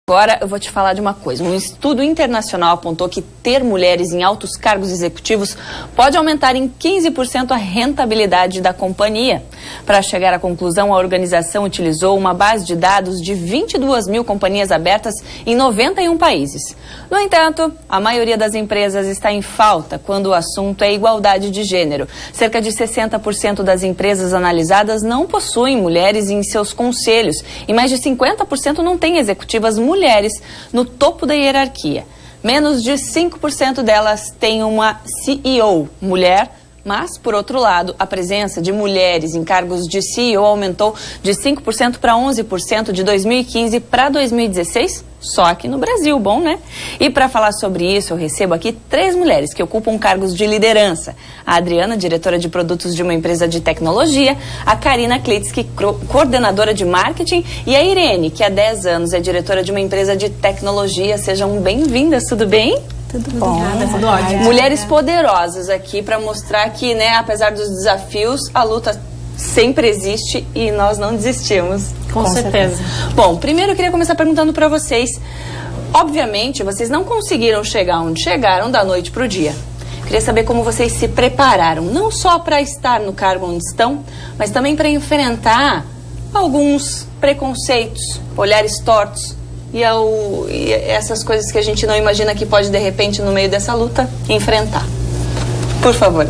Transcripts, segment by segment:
Agora eu vou te falar de uma coisa. Um estudo internacional apontou que ter mulheres em altos cargos executivos pode aumentar em 15% a rentabilidade da companhia. Para chegar à conclusão, a organização utilizou uma base de dados de 22 mil companhias abertas em 91 países. No entanto, a maioria das empresas está em falta quando o assunto é igualdade de gênero. Cerca de 60% das empresas analisadas não possuem mulheres em seus conselhos e mais de 50% não têm executivas mulheres no topo da hierarquia. Menos de 5% delas têm uma CEO mulher, mas, por outro lado, a presença de mulheres em cargos de CEO aumentou de 5% para 11% de 2015 para 2016, só aqui no Brasil, bom, né? E para falar sobre isso, eu recebo aqui 3 mulheres que ocupam cargos de liderança. A Adriana, diretora de produtos de uma empresa de tecnologia, a Karina Klitsky, coordenadora de marketing, e a Irene, que há 10 anos é diretora de uma empresa de tecnologia. Sejam bem-vindas, tudo bem? Tudo bom, tudo ótimo. Mulheres poderosas aqui para mostrar que, né, apesar dos desafios, a luta sempre existe e nós não desistimos. Com certeza. Bom, primeiro eu queria começar perguntando para vocês. Obviamente, vocês não conseguiram chegar onde chegaram da noite para o dia. Queria saber como vocês se prepararam, não só para estar no cargo onde estão, mas também para enfrentar alguns preconceitos, olhares tortos e essas coisas que a gente não imagina que pode, de repente, no meio dessa luta, enfrentar. Por favor.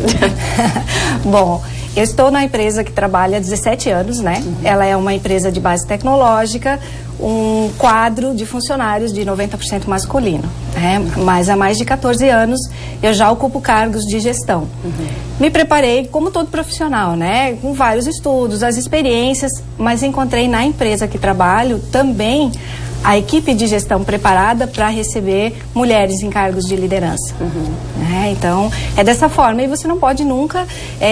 Bom, eu estou na empresa que trabalha há 17 anos, né? Ela é uma empresa de base tecnológica, um quadro de funcionários de 90% masculino, né? Mas há mais de 14 anos eu já ocupo cargos de gestão. Me preparei como todo profissional, né? Com vários estudos, as experiências, mas encontrei na empresa que trabalho também a equipe de gestão preparada para receber mulheres em cargos de liderança. Então, é dessa forma. E você não pode nunca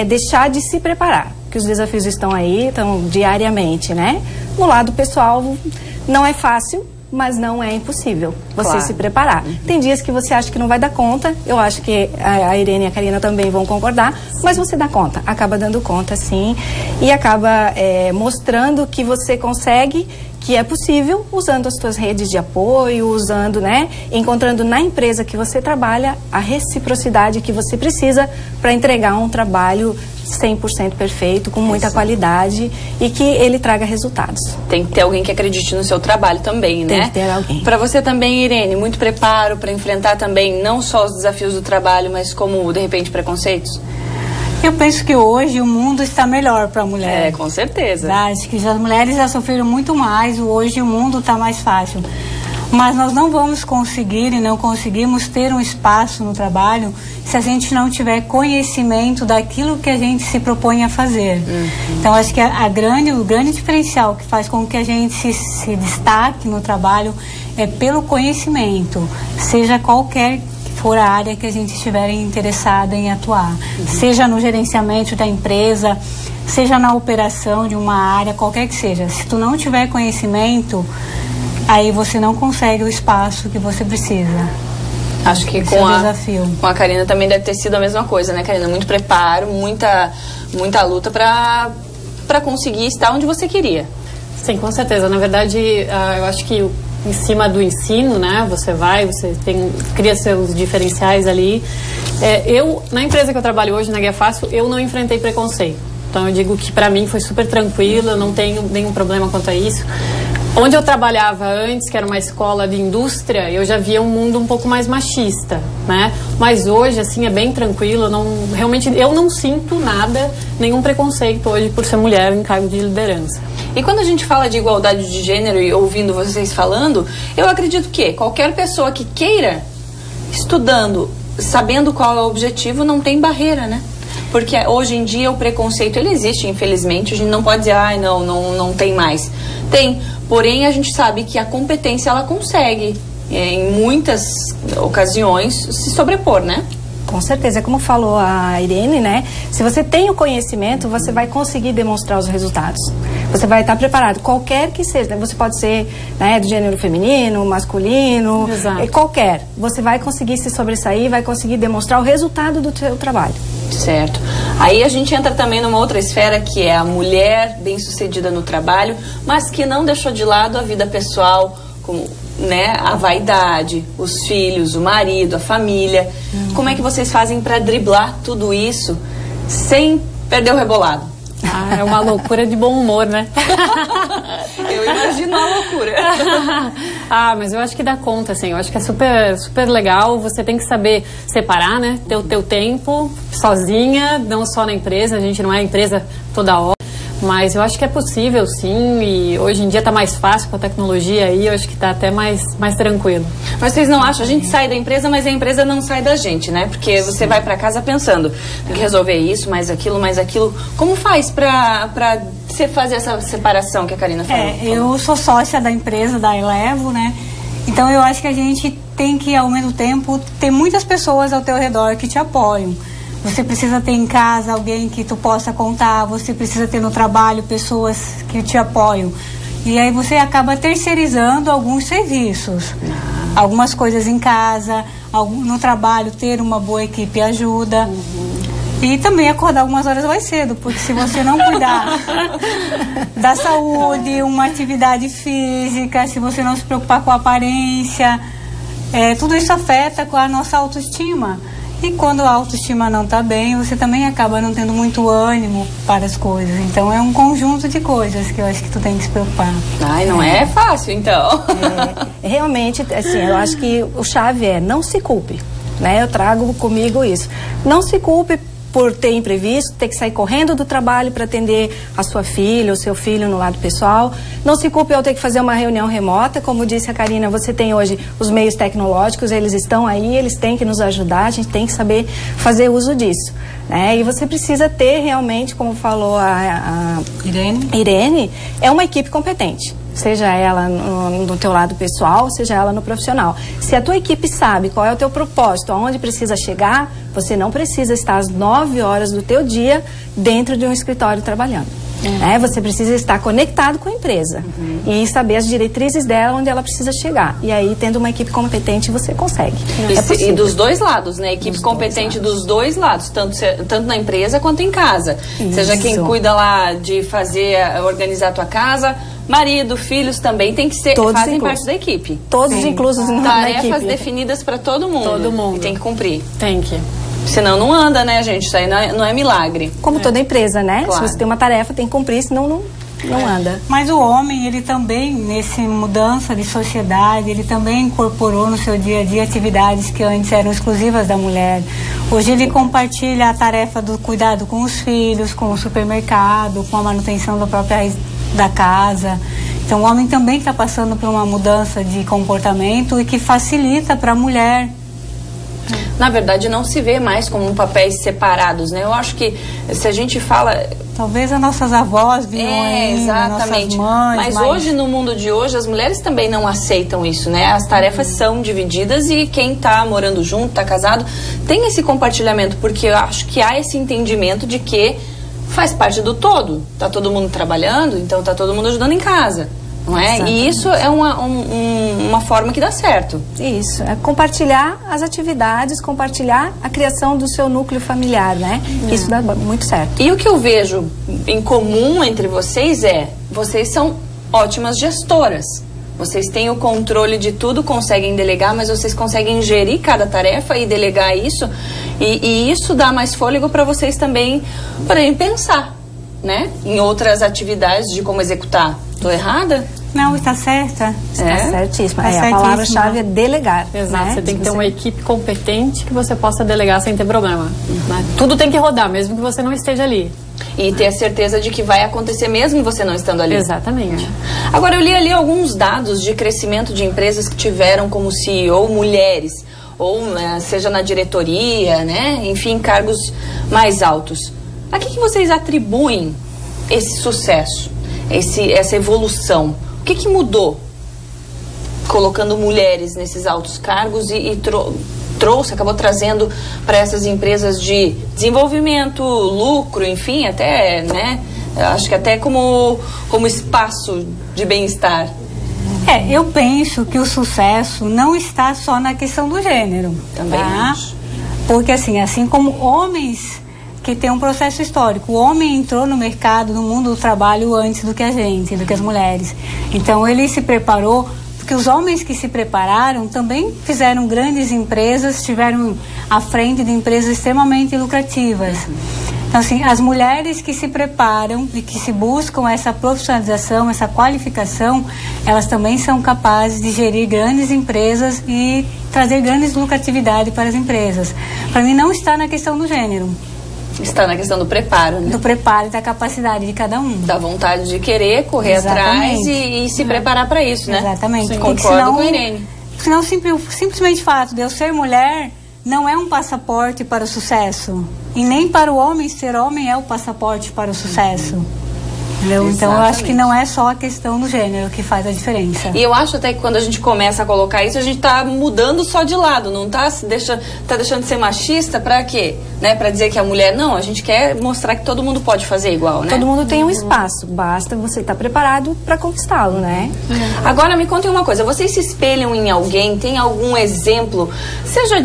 deixar de se preparar, porque os desafios estão aí, estão diariamente, né? No lado pessoal, não é fácil, mas não é impossível você se preparar. Tem dias que você acha que não vai dar conta, eu acho que a Irene e a Karina também vão concordar, mas você dá conta, acaba dando conta sim, e acaba mostrando que você consegue, que é possível, usando as suas redes de apoio, usando, né, encontrando na empresa que você trabalha a reciprocidade que você precisa para entregar um trabalho 100% perfeito, com muita qualidade e que ele traga resultados. Tem que ter alguém que acredite no seu trabalho também, né? Tem que ter alguém. Para você também, Irene, muito preparo para enfrentar também não só os desafios do trabalho, mas como, de repente, preconceitos? Eu penso que hoje o mundo está melhor para a mulher. Com certeza. Acho que as mulheres já sofreram muito mais, hoje o mundo está mais fácil. Mas nós não vamos conseguir e não conseguimos ter um espaço no trabalho se a gente não tiver conhecimento daquilo que a gente se propõe a fazer. Então, acho que o grande diferencial que faz com que a gente se destaque no trabalho é pelo conhecimento, seja qualquer for a área que a gente estiver interessada em atuar, seja no gerenciamento da empresa, seja na operação de uma área, qualquer que seja. Se tu não tiver conhecimento, aí você não consegue o espaço que você precisa. Acho que com a Karina também deve ter sido a mesma coisa, né, Karina? Muito preparo, muita luta para conseguir estar onde você queria. Sim, com certeza. Na verdade, eu acho que em cima do ensino, né, você cria seus diferenciais ali. Na empresa que eu trabalho hoje, na Guia Fácil, eu não enfrentei preconceito. Então eu digo que para mim foi super tranquilo, eu não tenho nenhum problema quanto a isso. Onde eu trabalhava antes, que era uma escola de indústria, eu já via um mundo um pouco mais machista, né? Mas hoje, assim, é bem tranquilo, realmente eu não sinto nenhum preconceito hoje por ser mulher em cargo de liderança. E quando a gente fala de igualdade de gênero e ouvindo vocês falando, eu acredito que qualquer pessoa que queira, estudando, sabendo qual é o objetivo, não tem barreira, né? Porque hoje em dia o preconceito, ele existe, infelizmente. A gente não pode dizer, não tem mais. Tem, porém a gente sabe que a competência, ela consegue, em muitas ocasiões, se sobrepor, né? Com certeza, é como falou a Irene, né? Se você tem o conhecimento, você vai conseguir demonstrar os resultados. Você vai estar preparado, qualquer que seja, né? Você pode ser, né, do gênero feminino, masculino, qualquer. Você vai conseguir se sobressair, vai conseguir demonstrar o resultado do seu trabalho. Certo. Aí a gente entra também numa outra esfera, que é a mulher bem-sucedida no trabalho, mas que não deixou de lado a vida pessoal, como né, a vaidade, os filhos, o marido, a família. Como é que vocês fazem para driblar tudo isso sem perder o rebolado? Ah, é uma loucura de bom humor, né? Eu imagino a loucura. Ah, mas eu acho que dá conta, assim. Eu acho que é super, super legal. Você tem que saber separar, né? Ter o teu tempo sozinha, não só na empresa. A gente não é empresa toda hora. Mas eu acho que é possível, sim, e hoje em dia está mais fácil com a tecnologia aí, eu acho que está até mais tranquilo. Mas vocês não acham? A gente sai da empresa, mas a empresa não sai da gente, né? Porque você vai para casa pensando, tem que resolver isso, mais aquilo, mais aquilo. Como faz para você fazer essa separação que a Karina falou? Eu sou sócia da empresa, da Elevo, né? Então eu acho que a gente tem que, ao mesmo tempo, ter muitas pessoas ao teu redor que te apoiam. Você precisa ter em casa alguém que tu possa contar, você precisa ter no trabalho pessoas que te apoiam. E aí você acaba terceirizando alguns serviços. Algumas coisas em casa, no trabalho ter uma boa equipe ajuda. E também acordar algumas horas mais cedo, porque se você não cuidar da saúde, uma atividade física, se você não se preocupar com a aparência, tudo isso afeta com a nossa autoestima. E quando a autoestima não está bem, você também acaba não tendo muito ânimo para as coisas. Então é um conjunto de coisas que eu acho que tu tem que se preocupar. Ai, não é fácil, então. Realmente, assim, eu acho que o chave é não se culpe, né? Eu trago comigo isso. Não se culpe por ter imprevisto, ter que sair correndo do trabalho para atender a sua filha, o seu filho no lado pessoal. Não se culpe ao ter que fazer uma reunião remota. Como disse a Karina, você tem hoje os meios tecnológicos, eles estão aí, eles têm que nos ajudar, a gente tem que saber fazer uso disso, né? E você precisa ter realmente, como falou a Irene, é uma equipe competente. Seja ela no teu lado pessoal, seja ela no profissional. Se a tua equipe sabe qual é o teu propósito, aonde precisa chegar, você não precisa estar às 9 horas do teu dia dentro de um escritório trabalhando. Você precisa estar conectado com a empresa e saber as diretrizes dela, onde ela precisa chegar. E aí, tendo uma equipe competente, você consegue. E dos dois lados, né? Equipe competente dos dois lados, tanto na empresa quanto em casa. Isso. Seja quem cuida lá de organizar a tua casa, marido, filhos também tem que ser, fazem parte da equipe. Todos inclusos na equipe. Tarefas definidas para todo mundo. Todo mundo. E tem que cumprir. Tem que. Senão não anda, né, gente? Isso aí não é milagre. Como toda empresa, né? Claro. Se você tem uma tarefa, tem que cumprir, senão não anda. Mas o homem, ele também, nessa mudança de sociedade, ele também incorporou no seu dia a dia atividades que antes eram exclusivas da mulher. Hoje ele compartilha a tarefa do cuidado com os filhos, com o supermercado, com a manutenção da casa. Então o homem também está passando por uma mudança de comportamento e que facilita para a mulher. Na verdade, não se vê mais como papéis separados, né? Eu acho que se a gente fala... Talvez as nossas avós viam exatamente. Nossas mães. Mas hoje, no mundo de hoje, as mulheres também não aceitam isso, né? As tarefas são divididas e quem tá morando junto, tá casado, tem esse compartilhamento, porque eu acho que há esse entendimento de que faz parte do todo. Tá todo mundo trabalhando, então tá todo mundo ajudando em casa. Não é? E isso é uma forma que dá certo. Isso, é compartilhar as atividades, compartilhar a criação do seu núcleo familiar, né? Isso dá muito certo. E o que eu vejo em comum entre vocês vocês são ótimas gestoras. Vocês têm o controle de tudo, conseguem delegar, mas vocês conseguem gerir cada tarefa e delegar isso. E isso dá mais fôlego para vocês também poderem pensar, né? Em outras atividades de como executar. Estou errada? Não, está certa. Está certíssima. A palavra-chave é delegar. Exato, né? você tem que ter uma equipe competente que você possa delegar sem ter problema. Né? Tudo tem que rodar, mesmo que você não esteja ali. E ter a certeza de que vai acontecer mesmo você não estando ali. Exatamente. Agora, eu li ali alguns dados de crescimento de empresas que tiveram como CEO mulheres, ou seja na diretoria, né? Enfim, cargos mais altos. A que vocês atribuem esse sucesso, essa evolução? O que mudou colocando mulheres nesses altos cargos e acabou trazendo para essas empresas de desenvolvimento, lucro, enfim, até, né? Acho que até como espaço de bem-estar. Eu penso que o sucesso não está só na questão do gênero. Também acho. Porque assim como homens que tem um processo histórico. O homem entrou no mercado, no mundo do trabalho antes do que a gente, do que as mulheres. Então ele se preparou Porque os homens que se prepararam também fizeram grandes empresas, estiveram à frente de empresas extremamente lucrativas. Então, assim, as mulheres que se preparam e que se buscam essa profissionalização, essa qualificação, elas também são capazes de gerir grandes empresas e trazer grandes lucratividade para as empresas. Para mim, não está na questão do gênero. Está na questão do preparo, né? Do preparo e da capacidade de cada um. Da vontade de querer correr atrás e se preparar para isso, né? Exatamente. Sim, concordo com a Irene. Senão, simplesmente o fato de eu ser mulher não é um passaporte para o sucesso. E nem para o homem ser homem é o passaporte para o sucesso. Entendeu? Então, eu acho que não é só a questão do gênero que faz a diferença. E eu acho até que quando a gente começa a colocar isso, a gente tá mudando só de lado, não tá deixando de ser machista pra quê? Né? Pra dizer que a mulher, não, a gente quer mostrar que todo mundo pode fazer igual, né? Todo mundo tem um espaço, basta você estar preparado para conquistá-lo, né? Agora me contem uma coisa, vocês se espelham em alguém, tem algum exemplo, seja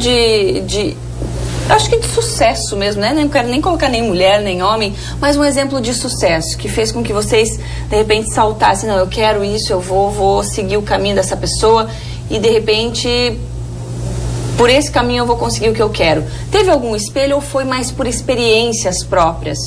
acho que de sucesso mesmo, né? Não quero nem colocar nem mulher, nem homem, mas um exemplo de sucesso que fez com que vocês, de repente, saltassem. Não, eu quero isso, eu vou seguir o caminho dessa pessoa e, de repente, por esse caminho eu vou conseguir o que eu quero. Teve algum espelho ou foi mais por experiências próprias?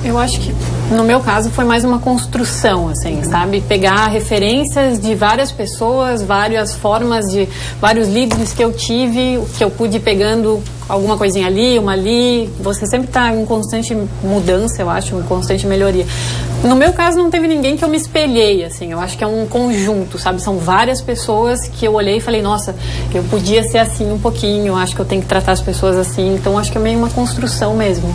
Eu acho que, no meu caso, foi mais uma construção, assim, sabe? Pegar referências de várias pessoas, várias formas de vários líderes que eu tive, que eu pude ir pegando alguma coisinha ali, uma ali. Você sempre está em constante mudança, eu acho, em constante melhoria. No meu caso, não teve ninguém que eu me espelhei, assim. Eu acho que é um conjunto, sabe? São várias pessoas que eu olhei e falei, nossa, eu podia ser assim um pouquinho, acho que eu tenho que tratar as pessoas assim. Então, acho que é meio uma construção mesmo.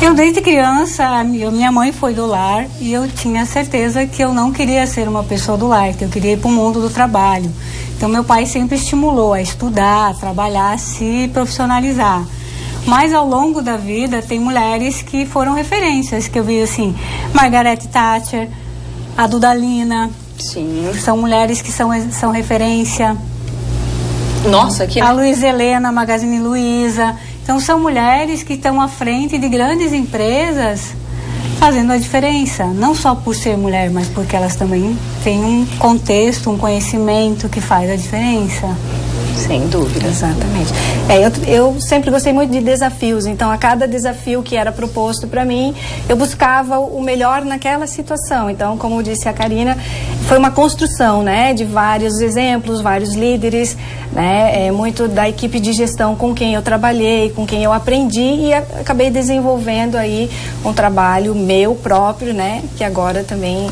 Eu, desde criança, minha mãe foi do lar e eu tinha certeza que eu não queria ser uma pessoa do lar, que eu queria ir para o mundo do trabalho. Então, meu pai sempre estimulou a estudar, a trabalhar, a se profissionalizar. Mas, ao longo da vida, tem mulheres que foram referências, que eu vi, assim, Margaret Thatcher, a Dudalina. Sim. São mulheres que são referência. Nossa, que... A Luísa Helena, Magazine Luiza. Então, são mulheres que estão à frente de grandes empresas fazendo a diferença. Não só por ser mulher, mas porque elas também têm um contexto, um conhecimento que faz a diferença. Sem dúvida. Exatamente. Eu sempre gostei muito de desafios, então a cada desafio que era proposto para mim, eu buscava o melhor naquela situação. Então, como disse a Karina, foi uma construção, né, de vários exemplos, vários líderes, né, muito da equipe de gestão com quem eu trabalhei, com quem eu aprendi e acabei desenvolvendo aí um trabalho meu próprio, né, que agora também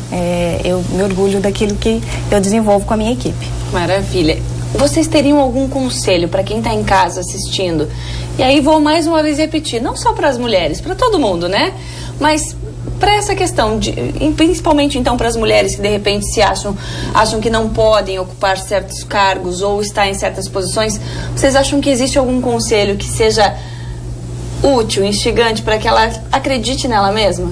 eu me orgulho daquilo que eu desenvolvo com a minha equipe. Maravilha. Vocês teriam algum conselho para quem está em casa assistindo? E aí vou mais uma vez repetir, não só para as mulheres, para todo mundo, né? Mas para essa questão, principalmente então para as mulheres que de repente se acham que não podem ocupar certos cargos ou estar em certas posições, vocês acham que existe algum conselho que seja útil, instigante para que ela acredite nela mesma?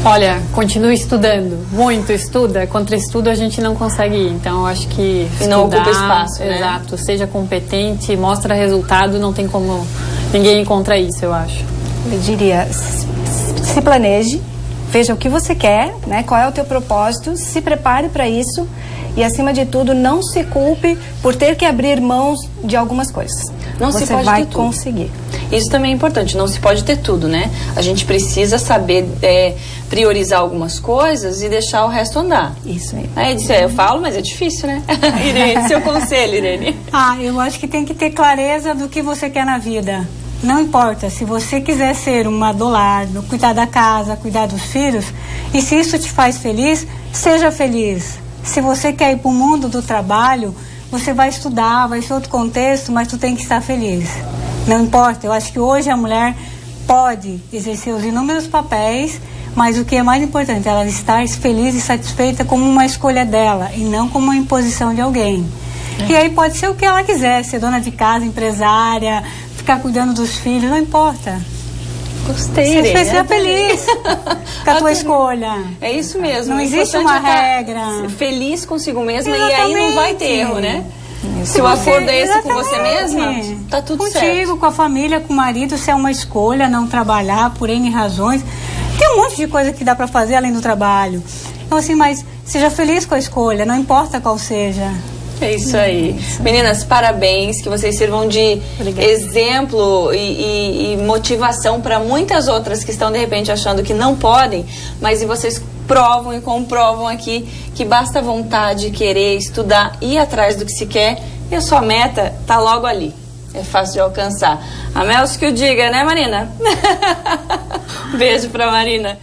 Olha, continue estudando, muito estuda, contra estudo a gente não consegue ir, então eu acho que estudar, e não ocupa espaço, né? Exato, seja competente, mostra resultado, não tem como ninguém ir contra isso, eu acho. Eu diria, se planeje, veja o que você quer, né? Qual é o teu propósito, se prepare para isso e, acima de tudo, não se culpe por ter que abrir mãos de algumas coisas. Não se pode vai ter tudo. conseguir. Isso também é importante, não se pode ter tudo, né? A gente precisa saber priorizar algumas coisas e deixar o resto andar. Isso aí. Eu falo, mas é difícil, né? Irene, seu conselho, Irene. Eu acho que tem que ter clareza do que você quer na vida. Não importa, se você quiser ser uma do lar, cuidar da casa, cuidar dos filhos, e se isso te faz feliz, seja feliz. Se você quer ir para o mundo do trabalho, você vai estudar, vai ser outro contexto, mas tu tem que estar feliz. Não importa, eu acho que hoje a mulher pode exercer os inúmeros papéis, mas o que é mais importante é ela estar feliz e satisfeita como uma escolha dela e não como uma imposição de alguém. E aí pode ser o que ela quiser, ser dona de casa, empresária, ficar cuidando dos filhos, não importa. Gostei, Irene. Você seja feliz com a tua escolha. É isso mesmo. Não existe uma regra. Feliz consigo mesma. Exatamente. E aí não vai ter erro, né? Se o acordo é esse com você mesma, tá tudo certo. Contigo, com a família, com o marido, se é uma escolha não trabalhar por N razões. Tem um monte de coisa que dá para fazer além do trabalho. Então, assim, mas seja feliz com a escolha, não importa qual seja. É isso aí. Meninas, parabéns, que vocês sirvam de exemplo e motivação para muitas outras que estão de repente achando que não podem, mas vocês provam e comprovam aqui que basta vontade, querer, estudar, ir atrás do que se quer e a sua meta tá logo ali. É fácil de alcançar. A Melcio que o diga, né, Marina? Beijo pra Marina.